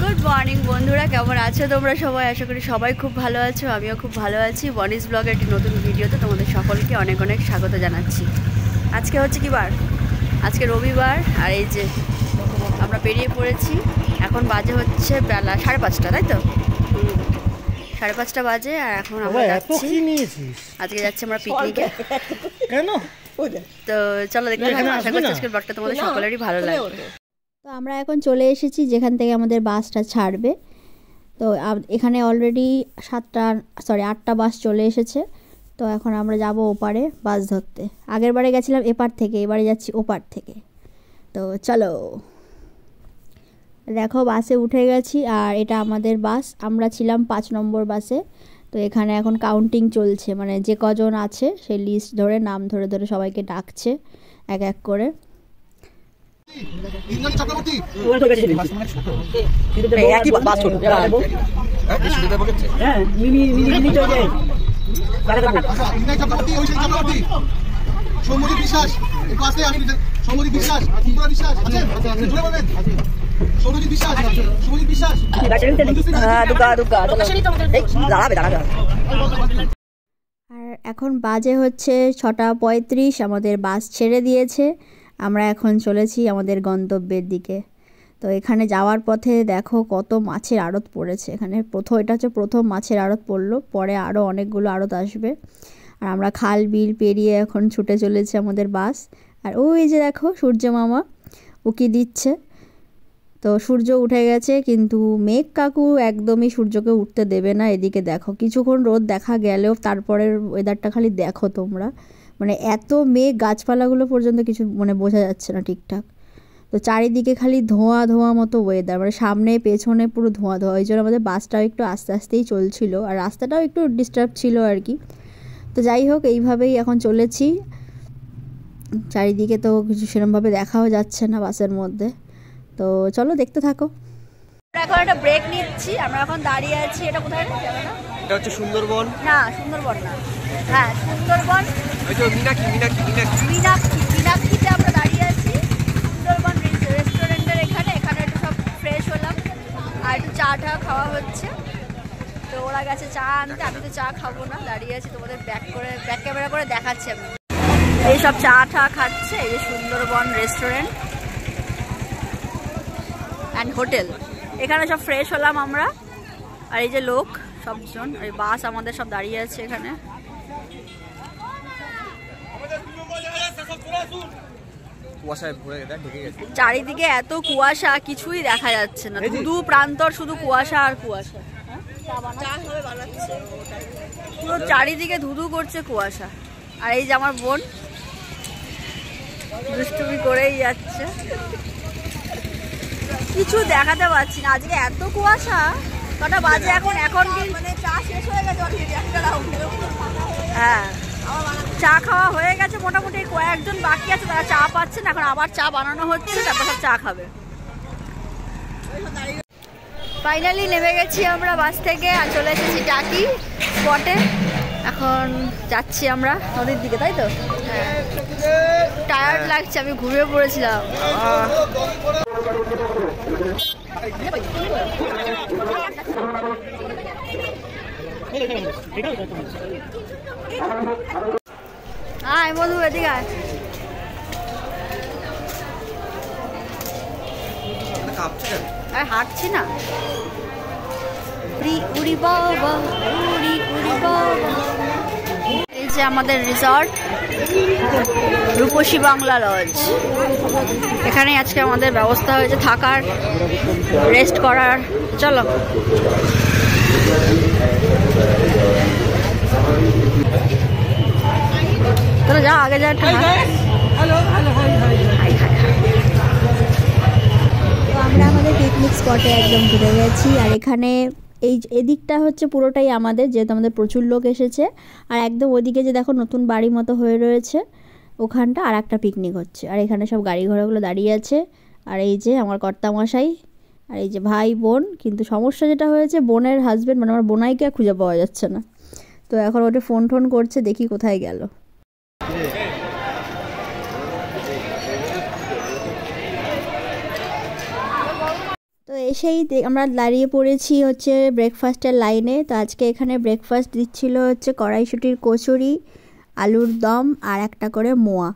Good morning বন্ধুরা, কেমন আছো তোমরা সবাই? আশা করি সবাই খুব ভালো আছো, আমিও খুব ভালো আছি। বনিস ব্লগের একটি নতুন ভিডিওতে তোমাদের সকলকে অনেক অনেক স্বাগত জানাচ্ছি। আজকে হচ্ছে কি বার? আজকে রবিবার। আর এই যে আমরা বেরিয়ে পড়েছি। এখন বাজে হচ্ছে বেলা 5:30, তাই তো? 5:30 বাজে। আর এখন আমরা যাচ্ছি, আজকে যাচ্ছি আমরা পিকনিকে। তো চলো দেখতে থাকো। আশা করছি আজকের ব্লগটা তোমাদের সকলেরই ভালো লাগবে। তো আমরা এখন চলে এসেছি যেখান থেকে আমাদের বাসটা ছাড়বে। তো এখানে অলরেডি 8টা বাস চলে এসেছে। তো এখন আমরা যাব ওপারে বাস ধরতে। আগের বারে গেছিলাম এপার থেকে, এবারে যাচ্ছি ওপার থেকে। তো চলো, দেখো বাসে উঠে গেছি। আর এটা আমাদের বাস, আমরা ছিলাম 5 নম্বর বাসে। তো এখানে এখন কাউন্টিং চলছে, মানে যে কজন আছে সেই লিস্ট ধরে নাম ধরে ধরে সবাইকে ডাকছে এক এক করে। আর এখন বাজে হচ্ছে 6:35, আমাদের বাস ছেড়ে দিয়েছে। আমরা এখন চলেছি আমাদের গন্তব্যের দিকে। তো এখানে যাওয়ার পথে দেখো কত মাছের আড়ত পড়েছে এখানে। এটা হচ্ছে প্রথম মাছের আড়ত পড়লো, পরে আরও অনেকগুলো আড়ত আসবে। আর আমরা খাল বিল পেরিয়ে এখন ছুটে চলেছে আমাদের বাস। আর ওই যে দেখো সূর্য মামা উকি দিচ্ছে। তো সূর্য উঠে গেছে, কিন্তু মেঘ কাকু একদমই সূর্যকে উঠতে দেবে না। এদিকে দেখো কিছুক্ষণ রোদ দেখা গেলেও তারপরের ওয়েদারটা খালি দেখো তোমরা, মানে এত মেঘ, গাছপালাগুলো পর্যন্ত কিছু মানে বোঝা যাচ্ছে না ঠিকঠাক। তো চারিদিকে খালি ধোঁয়া ধোঁয়া মতো ওয়েদার, মানে সামনে পেছনে পুরো ধোঁয়া ধোঁয়া। ওই জন্য আমাদের বাসটাও একটু আস্তে আস্তেই চলছিল, আর রাস্তাটাও একটু ডিস্টার্ব ছিল আর কি। তো যাই হোক, এইভাবেই এখন চলেছি। চারিদিকে তো কিছু সেরকমভাবে দেখাও যাচ্ছে না বাসের মধ্যে। তো চলো দেখতে থাকো। এখন একটা ব্রেক নিচ্ছি, আমরা এখন দাঁড়িয়ে আছি। এটা কোথায় যাবে না? এটা হচ্ছে সুন্দরবন। না, সুন্দরবন না। হ্যাঁ, সুন্দরবন। ওই তো মীনাক্ষীতে আমরা দাঁড়িয়ে আছি। সুন্দরবন রেস্টুরেন্টের এখানে একটু সব ফ্রেশ হলাম, আর একটু চা টা খাওয়া হচ্ছে। তো ওরা গেছে চা আনতে, আমি তো চা খাবো না, দাঁড়িয়ে আছি। তোমাদের ব্যাক ক্যামেরা করে দেখাচ্ছি আমি। এই সব চা টা খাচ্ছে। এই যে সুন্দরবন রেস্টুরেন্ট অ্যান্ড হোটেল, এখানে সব ফ্রেশ হলাম আমরা। আর এই যে লোক সবজন, এই বাস আমাদের সব দাঁড়িয়ে আছে এখানে। চারিদিকে এত কুয়াশা, কিছুই দেখা যাচ্ছে না, শুধু প্রান্তর, শুধু কুয়াশা আর কুয়াশা। পুরো চারিদিকে ধুধু করছে কুয়াশা। আর এই যে আমার বোন দুষ্টুমি করেই যাচ্ছে, কিছু দেখাতে পারছি না, আজকে এত কুয়াশা। কটা বাজে এখন? কি মানে চা শেষ হয়ে গেছে অলরেডি। হ্যাঁ, চা খাওয়া হয়ে গেছে মোটামুটি, কয়েকজন বাকি আছে তারা চা পাচ্ছে না। এখন আবার চা বানানো হচ্ছে, তারপর সব চা খাবে। ফাইনালি নেমে গেছি আমরা বাস থেকে, আর চলে এসেছি টাকি স্পটে। এখন যাচ্ছি আমরা নদীর দিকে, তাই তো? হ্যাঁ, টায়ার্ড লাগছে, আমি ঘুমিয়ে পড়েছিলাম। আয় মধু, এদিকে আয়। আর হাঁটছি না। এই যে আমাদের রিসর্ট রূপসী বাংলা লজ। এখানে আজকে আমাদের ব্যবস্থা হয়েছে থাকার, রেস্ট করার। চলো চলো যা, আগে যা। তো আমরা আমাদের পিকনিক স্পটে একদম ঘুরে গেছি। আর এখানে এদিকটা হচ্ছে পুরোটাই আমাদের, যেহেতু আমাদের প্রচুর লোক এসেছে। আর একদম ওদিকে যে দেখো নতুন বাড়ি মতো হয়ে রয়েছে, ওখানটা আর একটা পিকনিক হচ্ছে। আর এখানে সব গাড়ি ঘোড়াগুলো দাঁড়িয়ে আছে। আর এই যে আমার কর্তামশাই, আর এই যে ভাই বোন। কিন্তু সমস্যা যেটা হয়েছে, বোনের হাজব্যান্ড মানে আমার বোনাইকে খুঁজে পাওয়া যাচ্ছে না। তো এখন ওটা ফোন করছে, দেখি কোথায় গেল। তো এসেই আমরা দাঁড়িয়ে পড়েছি হচ্ছে ব্রেকফাস্টের লাইনে। তো আজকে এখানে ব্রেকফাস্ট দিচ্ছিল হচ্ছে কড়াইশুঁটির কচুরি, আলুর দম আর একটা করে মোয়া।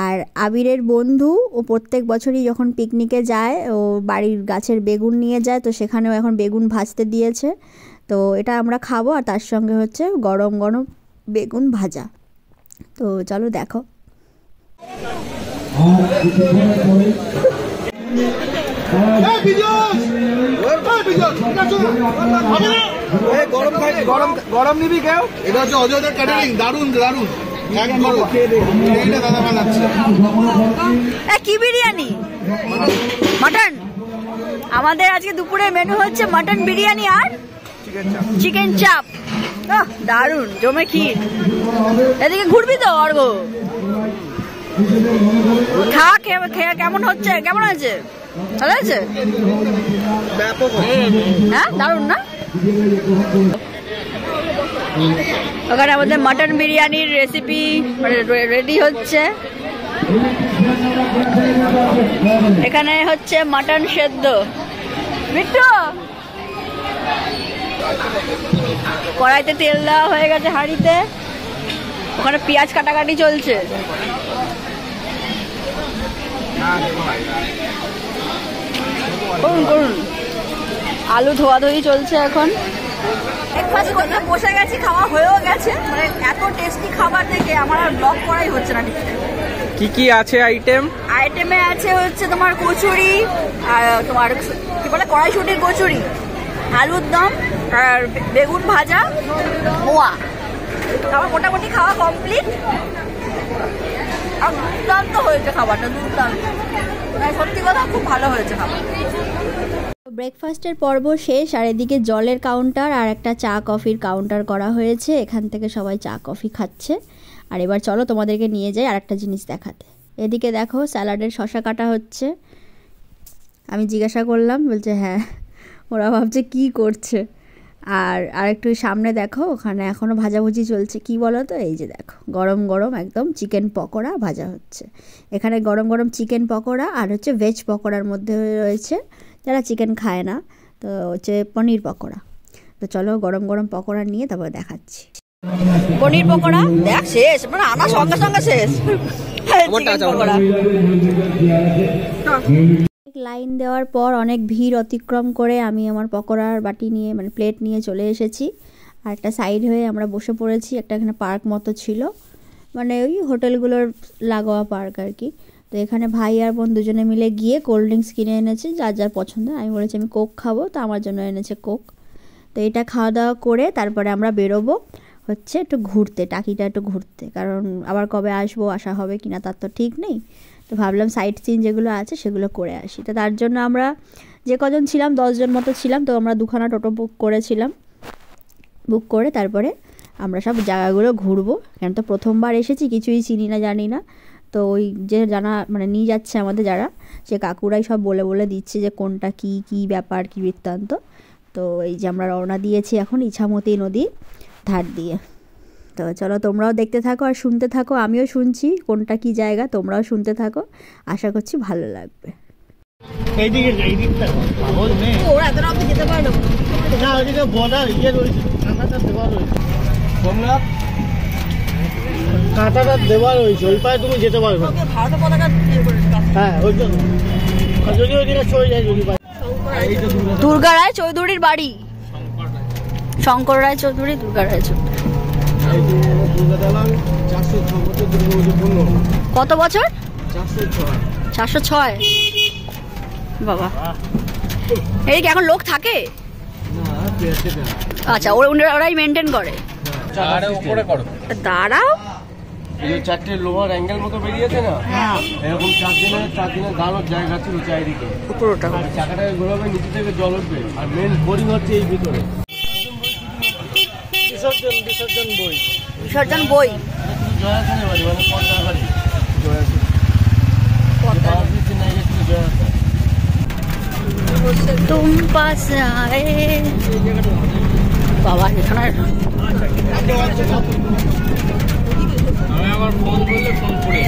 আর আবিরের বন্ধু ও প্রত্যেক বছরই যখন পিকনিকে যায় ও বাড়ির গাছের বেগুন নিয়ে যায়, তো সেখানেও এখন বেগুন ভাজতে দিয়েছে। তো এটা আমরা খাবো আর তার সঙ্গে হচ্ছে গরম গরম বেগুন ভাজা। তো চলো দেখো। গরম নিবি কেউ? এটা হচ্ছে অজয়দের ক্যাটারিং, দারুন দারুন। কি বিরিয়ানি? মাটন। আমাদের আজকে দুপুরে মেনু হচ্ছে মাটন বিরিয়ানি আর চিকেন চাপ। দারুন, জমে ক্ষীর। এদিকে ঘুরবি তো অর্ঘ? খা, কেমন হচ্ছে? কেমন আছে? ভালো আছে? হ্যাঁ, দারুন না? ওখানে আমাদের মাটন বিরিয়ানির রেসিপি রেডি হচ্ছে। এখানে হচ্ছে মাটন সেদ্ধ। মিঠু, কড়াইতে তেল দেওয়া হয়ে গেছে হাঁড়িতে। ওখানে পেঁয়াজ কাটাকাটি চলছে। করুন করুন। আলু ধোয়াধুয়ি চলছে এখন। ব্রেকফাস্ট করতে বসে গেছি, খাওয়া হয়েও গেছে। মানে এত টেস্টি খাবার দেখে আমার আর ব্লগ করাই হচ্ছে না ঠিক। কি কি আছে আইটেম? আইটেমে আছে হচ্ছে তোমার কচুরি, আর তোমার কি বলে কড়াইশুঁটির কচুরি, আলুর দম আর বেগুন ভাজা, মোয়া। আমার মোটামুটি খাওয়া কমপ্লিট। আর দুর্দান্ত হয়েছে খাবারটা, দুর্দান্ত। সত্যি কথা খুব ভালো হয়েছে খাবার। ব্রেকফাস্টের পর্ব শেষ আর এদিকে জলের কাউন্টার আর একটা চা কফির কাউন্টার করা হয়েছে। এখান থেকে সবাই চা কফি খাচ্ছে। আর এবার চলো তোমাদেরকে নিয়ে যাই আর একটা জিনিস দেখাতে। এদিকে দেখো স্যালাডের শসা কাটা হচ্ছে। আমি জিজ্ঞাসা করলাম, বলছে হ্যাঁ। ওরা ভাবছে কি করছে। আর একটু সামনে দেখো, ওখানে এখনও ভাজাভুজি চলছে। কি বলো তো, এই যে দেখো গরম গরম একদম চিকেন পকোড়া ভাজা হচ্ছে। এখানে গরম গরম চিকেন পকোড়া আর হচ্ছে ভেজ পকোড়ার মধ্যে রয়েছে, যারা চিকেন খায় না, তো হচ্ছে পনির পকোড়া। তো চলো গরম গরম পকোড়া নিয়ে তারপরে দেখাচ্ছি। পনির পকোড়া দেখ শেষ, মানে আনা সঙ্গে সঙ্গে শেষ। লাইন দেওয়ার পর অনেক ভিড় অতিক্রম করে আমি আমার পকোড়ার বাটি নিয়ে, মানে প্লেট নিয়ে চলে এসেছি। আর একটা সাইড হয়ে আমরা বসে পড়েছি। একটা এখানে পার্ক মতো ছিল, মানে ওই হোটেলগুলোর লাগোয়া পার্ক আর কি। তো এখানে ভাই আর বোন দুজনে মিলে গিয়ে কোল্ড ড্রিঙ্কস কিনে এনেছে, যার যার পছন্দ। আমি বলেছি আমি কোক খাবো, তো আমার জন্য এনেছে কোক। তো এটা খাওয়া দাওয়া করে তারপরে আমরা বেরোবো হচ্ছে একটু ঘুরতে, টাকিটা একটু ঘুরতে। কারণ আবার কবে আসবো, আসা হবে কিনা তার তো ঠিক নেই। তো ভাবলাম সাইট সিন যেগুলো আছে সেগুলো করে আসি। তো তার জন্য আমরা যে কজন ছিলাম 10 জন মতো ছিলাম। তো আমরা দুখানা টোটো বুক করেছিলাম। বুক করে তারপরে আমরা সব জায়গাগুলো ঘুরবো। কেন তো প্রথমবার এসেছি, কিছুই চিনি না, জানি না। তো ওই যে জানা মানে নিয়ে যাচ্ছে আমাদের যারা, সে কাকুরাই সব বলে বলে দিচ্ছে যে কোনটা কি কি ব্যাপার, কি বৃত্তান্ত। তো এই যে আমরা রওনা দিয়েছি এখন ইছামতি নদী ধার দিয়ে। তো চলো তোমরাও দেখতে থাকো আর শুনতে থাকো। আমিও শুনছি কোনটা কি জায়গা, তোমরাও শুনতে থাকো। আশা করছি ভালো লাগবে। ওরা এত রাতে যেতে পারলো না, ওইদিকে বর্ডার ইয়ে রয়েছে, কাঁটাটা দেওয়া রয়েছে। সোমনাথ কাঁটাটা দেওয়া রয়েছে, ওই পায়ে তুমি যেতে পারবে। ভারতের পতাকা হ্যাঁ, ওই জন্য যদি ওইদিকে চলে যায় যদি পাই। দুর্গা রায় চৌধুরীর বাড়ি, শঙ্কর রায় চৌধুরী, দুর্গা রায় চৌধুরী। কত বছর? 406। বাবা, এই কি এখন লোক থাকে? আচ্ছা, ওরাই মেনটেন করে। দাঁড়াও, চারটে লোহার অ্যাঙ্গেল মতো বেরিয়েছে না, এরকম 4 দিনের দাঁড়ানোর জায়গা ছিল চারিদিকে। পুরোটা চাকাটাকে ঘোরাবে, নিচে থেকে জল উঠবে। আর মেন বোরিং হচ্ছে এই ভিতরে। বিসর্জন বই, বিসর্জন বই। জয়াসনের বাড়ি, মানে পর্দার বাড়ি। তুম পাস আয়ে বাবা, এখানে আমি আবার ফোন করলে ফোন করে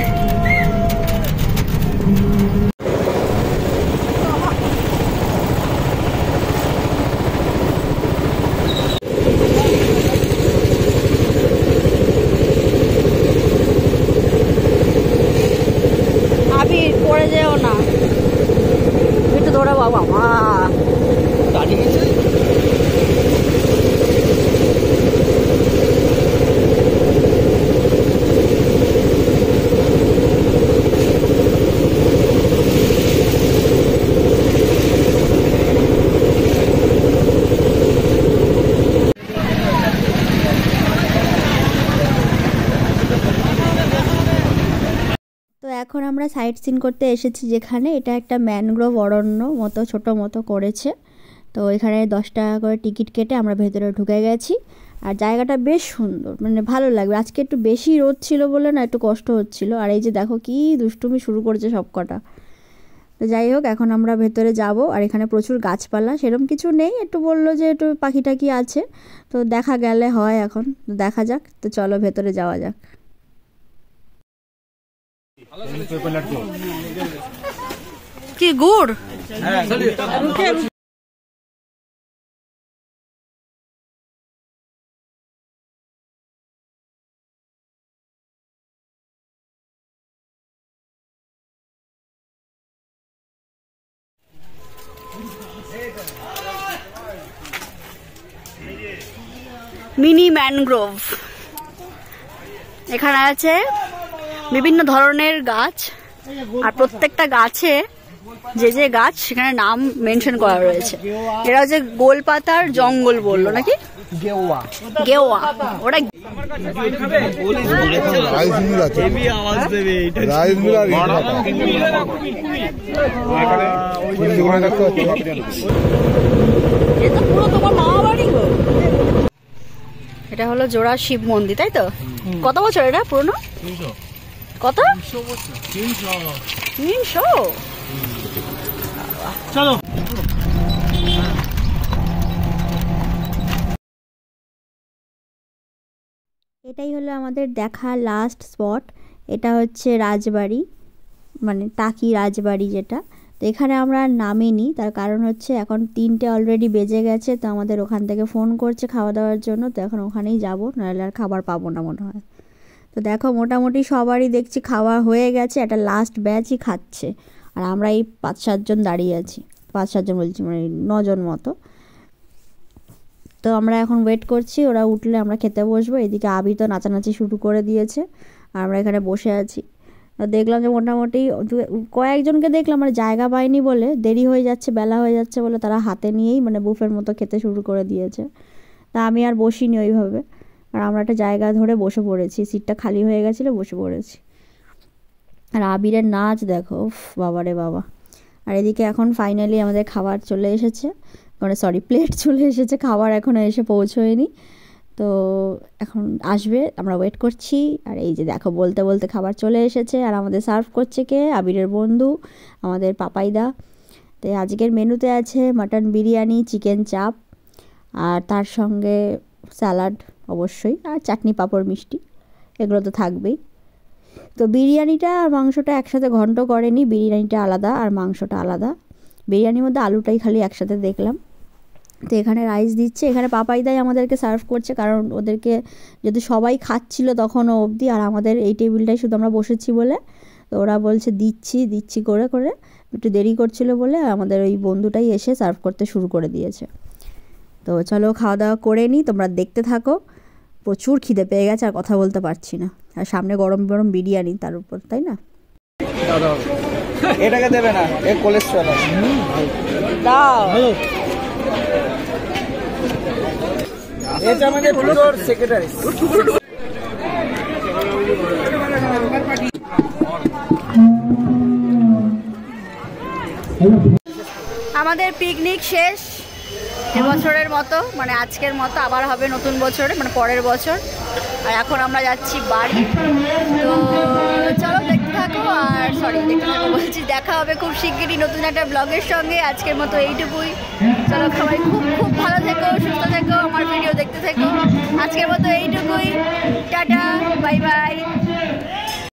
এখন আমরা সাইট সিন করতে এসেছি, যেখানে এটা একটা ম্যানগ্রোভ অরণ্য মতো ছোটো মতো করেছে। তো এখানে 10 টাকা করে টিকিট কেটে আমরা ভেতরে ঢুকে গেছি। আর জায়গাটা বেশ সুন্দর, মানে ভালো লাগবে। আজকে একটু বেশি রোদ ছিল বলে না একটু কষ্ট হচ্ছিল। আর এই যে দেখো কি দুষ্টুমি শুরু করেছে সব কটা। তো যাই হোক, এখন আমরা ভেতরে যাব। আর এখানে প্রচুর গাছপালা, সেরকম কিছু নেই, একটু বললো যে একটু পাখি টাকি আছে, তো দেখা গেলে হয়। এখন তো দেখা যাক, তো চলো ভেতরে যাওয়া যাক। কি গুড়? Mini mangrove. এখানে আছে বিভিন্ন ধরনের গাছ, আর প্রত্যেকটা গাছে যে যে গাছ সেখানে নাম মেনশন করা রয়েছে। এটা হচ্ছে গোলপাতার জঙ্গল বললো নাকি, গেওয়া। ওটা পুরো তোমার মামা বাড়ি গো। এটা হলো জোড়া শিব মন্দির, তাই তো? কত বছর এটা পুরনো? কত? 300। চলো। এটাই হলো আমাদের দেখা লাস্ট স্পট। এটা হচ্ছে রাজবাড়ি, মানে টাকি রাজবাড়ি যেটা। তো এখানে আমরা নামিনি, তার কারণ হচ্ছে এখন 3টে অলরেডি বেজে গেছে। তো আমাদের ওখান থেকে ফোন করছে খাওয়া দাওয়ার জন্য, তো এখন ওখানেই যাবো, নাহলে আর খাবার পাবো না মনে হয়। তো দেখো মোটামুটি সবারই দেখছি খাওয়া হয়ে গেছে, একটা লাস্ট ব্যাচই খাচ্ছে। আর আমরা এই 5-7 জন দাঁড়িয়ে আছি, 5-7 জন বলছি, মানে 9 জন মতো। তো আমরা এখন ওয়েট করছি, ওরা উঠলে আমরা খেতে বসবো। এদিকে আবি তো নাচানাচি শুরু করে দিয়েছে, আর আমরা এখানে বসে আছি। দেখলাম যে মোটামুটি কয়েকজনকে দেখলাম, মানে জায়গা পাইনি বলে, দেরি হয়ে যাচ্ছে, বেলা হয়ে যাচ্ছে বলে তারা হাতে নিয়েই মানে বুফের মতো খেতে শুরু করে দিয়েছে। তা আমি আর বসিনি ওইভাবে, আর আমরা একটা জায়গা ধরে বসে পড়েছি, সিটটা খালি হয়ে গেছিলো, বসে পড়েছি। আর আবিরের নাচ দেখো, বাবারে বাবা। আর এদিকে এখন ফাইনালি আমাদের খাবার চলে এসেছে, মানে সরি প্লেট চলে এসেছে, খাবার এখনও এসে পৌঁছয়নি। তো এখন আসবে, আমরা ওয়েট করছি। আর এই যে দেখো বলতে বলতে খাবার চলে এসেছে। আর আমাদের সার্ভ করছে কে? আবিরের বন্ধু, আমাদের পাপাইদা। তো আজকের মেনুতে আছে মাটন বিরিয়ানি, চিকেন চাপ, আর তার সঙ্গে স্যালাড অবশ্যই, আর চাটনি পাঁপড় মিষ্টি, এগুলো তো থাকবেই। তো বিরিয়ানিটা আর মাংসটা একসাথে ঘন্ট করেনি, বিরিয়ানিটা আলাদা আর মাংসটা আলাদা। বিরিয়ানির মধ্যে আলুটাই খালি একসাথে দেখলাম। তো এখানে রাইস দিচ্ছে, এখানে পাপাইদাই আমাদেরকে সার্ভ করছে, কারণ ওদেরকে যদি সবাই খাচ্ছিল তখনও অবধি, আর আমাদের এই টেবিলটাই শুধু আমরা বসেছি বলে, তো ওরা বলছে দিচ্ছি করে করে, একটু দেরি করছিল বলে আমাদের ওই বন্ধুটাই এসে সার্ভ করতে শুরু করে দিয়েছে। তো চলো খাওয়া দাওয়া করে নিই, তোমরা দেখতে থাকো। প্রচুর খিদে পেয়ে গেছে, আর কথা বলতে পারছি না, আর সামনে গরম গরম বিরিয়ানি তার উপর, তাই না? এটাকে দেবে না, এ কোলেস্ট্রল আছে। দাও। এটা আমাদের পুরো সেক্রেটারি। আমাদের পিকনিক শেষ এবছরের মতো, মানে আজকের মতো। আবার হবে নতুন বছরে, মানে পরের বছর। আর এখন আমরা যাচ্ছি বাড়ি। তো চলো দেখতে থাকো, আর দেখতে থাকো বলছি, দেখা হবে খুব শিগগিরই নতুন একটা ব্লগের সঙ্গে। আজকের মতো এইটুকুই। চলো সবাই খুব খুব ভালো থেকো, সুস্থ থেকো, আমার ভিডিও দেখতে থেকো। আজকের মতো এইটুকুই, টাটা, বাই বাই।